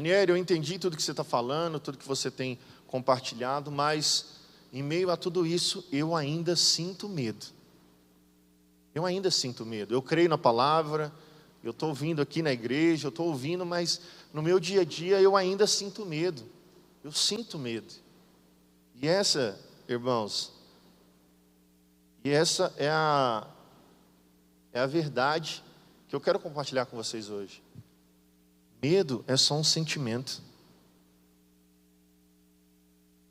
Ranieri, eu entendi tudo que você está falando, tudo que você tem compartilhado, mas em meio a tudo isso, eu ainda sinto medo. Eu ainda sinto medo. Eu creio na palavra, eu estou ouvindo aqui na igreja, eu estou ouvindo, mas no meu dia a dia eu ainda sinto medo. Eu sinto medo. E essa, irmãos, é a verdade que eu quero compartilhar com vocês hoje. Medo é só um sentimento.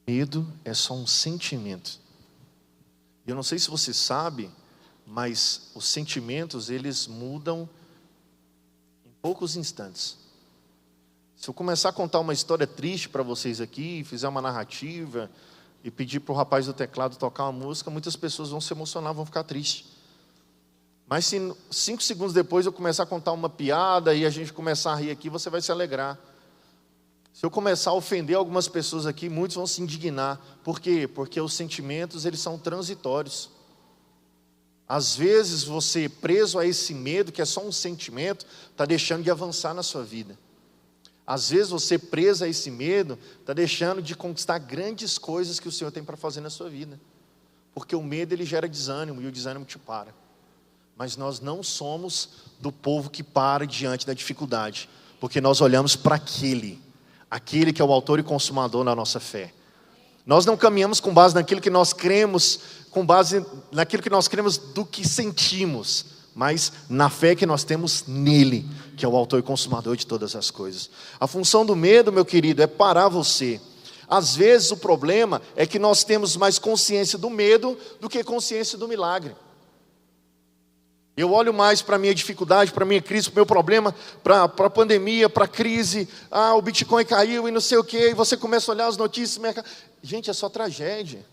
Medo é só um sentimento. Eu não sei se você sabe, mas os sentimentos, eles mudam em poucos instantes. Se eu começar a contar uma história triste para vocês aqui, fizer uma narrativa e pedir para o rapaz do teclado tocar uma música, muitas pessoas vão se emocionar, vão ficar tristes. Mas se 5 segundos depois eu começar a contar uma piada e a gente começar a rir aqui, você vai se alegrar. Se eu começar a ofender algumas pessoas aqui, muitos vão se indignar. Por quê? Porque os sentimentos, eles são transitórios. Às vezes você, preso a esse medo, que é só um sentimento, está deixando de avançar na sua vida. Às vezes você, preso a esse medo, está deixando de conquistar grandes coisas que o Senhor tem para fazer na sua vida. Porque o medo, ele gera desânimo, e o desânimo te para. Mas nós não somos do povo que para diante da dificuldade, porque nós olhamos para aquele que é o autor e consumador da nossa fé. Nós não caminhamos com base naquilo que nós cremos, com base naquilo que nós cremos do que sentimos, mas na fé que nós temos nele, que é o autor e consumador de todas as coisas. A função do medo, meu querido, é parar você. Às vezes o problema é que nós temos mais consciência do medo do que consciência do milagre. Eu olho mais para a minha dificuldade, para a minha crise, para o meu problema, para a pandemia, para a crise. O Bitcoin caiu e não sei o quê. E você começa a olhar as notícias. Gente, é só tragédia.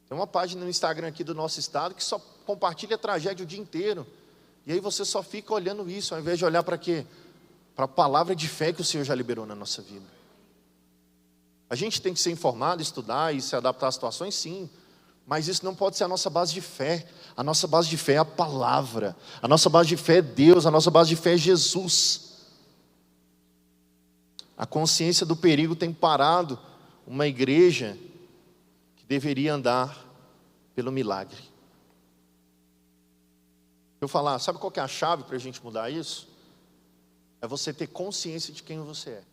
Tem uma página no Instagram aqui do nosso estado que só compartilha tragédia o dia inteiro. E aí você só fica olhando isso, ao invés de olhar para quê? Para a palavra de fé que o Senhor já liberou na nossa vida. A gente tem que ser informado, estudar e se adaptar às situações, sim. Mas isso não pode ser a nossa base de fé. A nossa base de fé é a palavra. A nossa base de fé é Deus. A nossa base de fé é Jesus. A consciência do perigo tem parado uma igreja que deveria andar pelo milagre. Eu falar, sabe qual que é a chave para a gente mudar isso? É você ter consciência de quem você é.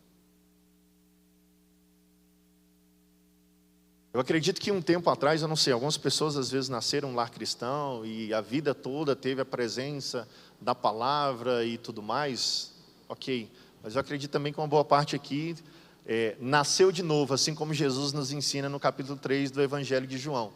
Eu acredito que um tempo atrás, eu não sei, algumas pessoas às vezes nasceram num lar cristão e a vida toda teve a presença da palavra e tudo mais, ok. Mas eu acredito também que uma boa parte aqui nasceu de novo, assim como Jesus nos ensina no capítulo 3 do Evangelho de João.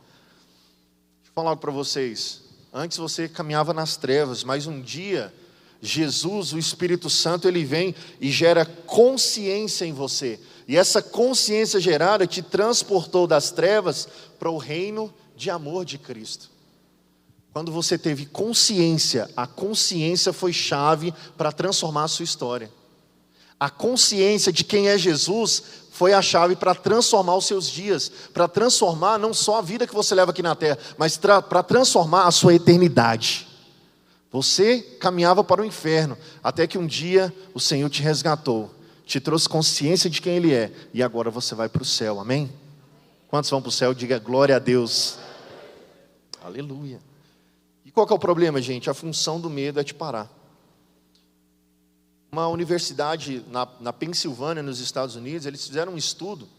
Deixa eu falar algo para vocês. Antes você caminhava nas trevas, mas um dia Jesus, o Espírito Santo, ele vem e gera consciência em você. E essa consciência gerada te transportou das trevas para o reino de amor de Cristo. Quando você teve consciência, a consciência foi chave para transformar a sua história. A consciência de quem é Jesus foi a chave para transformar os seus dias, para transformar não só a vida que você leva aqui na terra, mas para transformar a sua eternidade. Você caminhava para o inferno, até que um dia o Senhor te resgatou, te trouxe consciência de quem Ele é, e agora você vai para o céu, amém? Quantos vão para o céu? Diga glória a Deus. Aleluia. E qual que é o problema, gente? A função do medo é te parar. Uma universidade na Pensilvânia, nos Estados Unidos, eles fizeram um estudo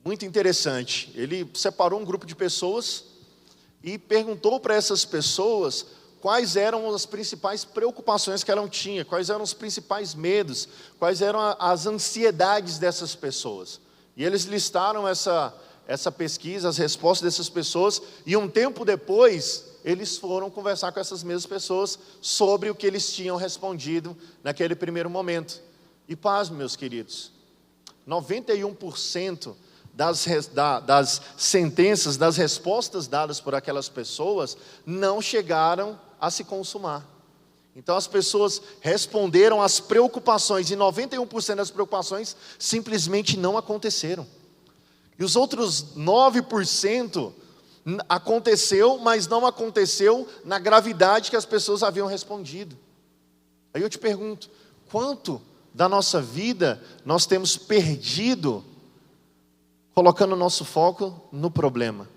muito interessante. Ele separou um grupo de pessoas e perguntou para essas pessoas quais eram as principais preocupações que ela tinha, quais eram os principais medos, quais eram as ansiedades dessas pessoas. E eles listaram essa pesquisa, as respostas dessas pessoas, e um tempo depois, eles foram conversar com essas mesmas pessoas sobre o que eles tinham respondido naquele primeiro momento. E pasme, meus queridos, 91% das sentenças, das respostas dadas por aquelas pessoas, não chegaram a se consumar. Então as pessoas responderam às preocupações, e 91% das preocupações simplesmente não aconteceram. E os outros 9% aconteceu, mas não aconteceu na gravidade que as pessoas haviam respondido. Aí eu te pergunto, quanto da nossa vida nós temos perdido, colocando o nosso foco no problema?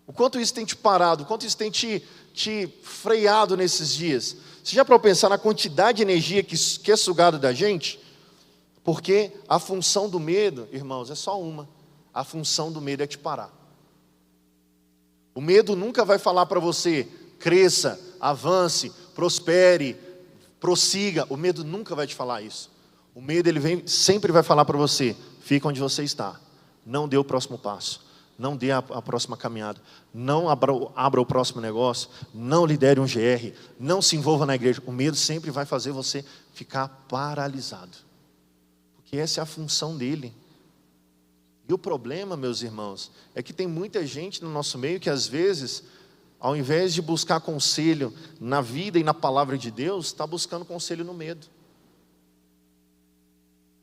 O quanto isso tem te parado, o quanto isso tem te freado nesses dias? Você já parou para pensar na quantidade de energia que é sugada da gente? Porque a função do medo, irmãos, é só uma. A função do medo é te parar. O medo nunca vai falar para você, cresça, avance, prospere, prossiga. O medo nunca vai te falar isso. O medo sempre vai falar para você, fica onde você está. Não dê o próximo passo. Não dê a próxima caminhada. Não abra o próximo negócio. Não lidere um GR. Não se envolva na igreja. O medo sempre vai fazer você ficar paralisado. Porque essa é a função dele. E o problema, meus irmãos, é que tem muita gente no nosso meio que às vezes, ao invés de buscar conselho na vida e na palavra de Deus, está buscando conselho no medo.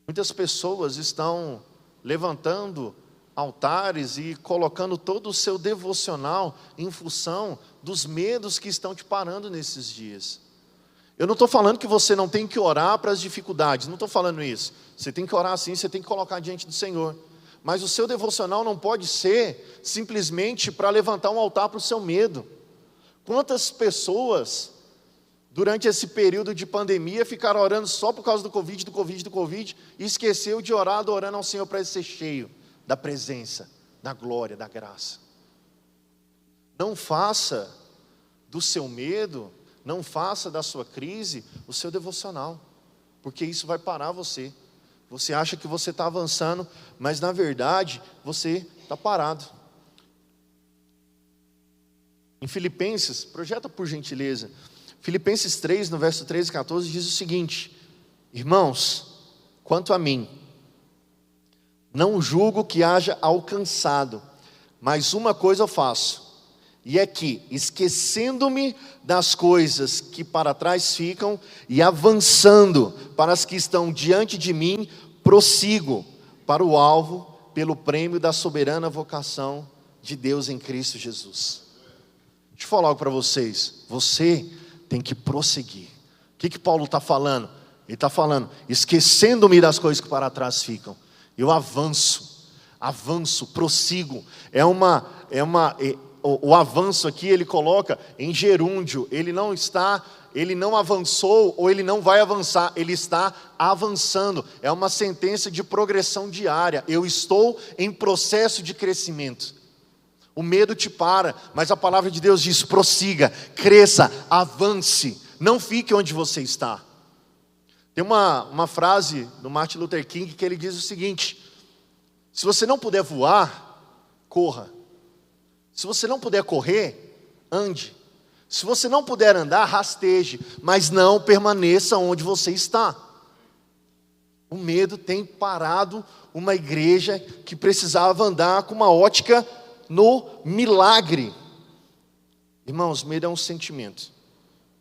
Muitas pessoas estão levantando altares e colocando todo o seu devocional em função dos medos que estão te parando nesses dias. Eu não estou falando que você não tem que orar para as dificuldades, não estou falando isso. Você tem que orar sim, você tem que colocar diante do Senhor. Mas o seu devocional não pode ser simplesmente para levantar um altar para o seu medo. Quantas pessoas, durante esse período de pandemia, ficaram orando só por causa do Covid, e esqueceu de orar, adorando ao Senhor para ele ser cheio da presença, da glória, da graça. Não faça do seu medo, não faça da sua crise o seu devocional, porque isso vai parar você. Você acha que você está avançando, mas na verdade você está parado. Em Filipenses, projeta por gentileza, Filipenses 3, no verso 13 e 14, diz o seguinte: irmãos, quanto a mim, não julgo que haja alcançado, mas uma coisa eu faço, e é que, esquecendo-me das coisas que para trás ficam, e avançando para as que estão diante de mim, prossigo para o alvo, pelo prêmio da soberana vocação de Deus em Cristo Jesus. Deixa eu falar algo para vocês, você tem que prosseguir. O que Paulo está falando? Ele está falando, esquecendo-me das coisas que para trás ficam, eu avanço, prossigo. O avanço aqui ele coloca em gerúndio. Ele não avançou ou ele não vai avançar, ele está avançando. É uma sentença de progressão diária. Eu estou em processo de crescimento. O medo te para, mas a palavra de Deus diz: prossiga, cresça, avance, não fique onde você está. Tem uma frase do Martin Luther King que ele diz o seguinte: se você não puder voar, corra. Se você não puder correr, ande. Se você não puder andar, rasteje, mas não permaneça onde você está. O medo tem parado uma igreja que precisava andar com uma ótica no milagre. Irmãos, medo é um sentimento.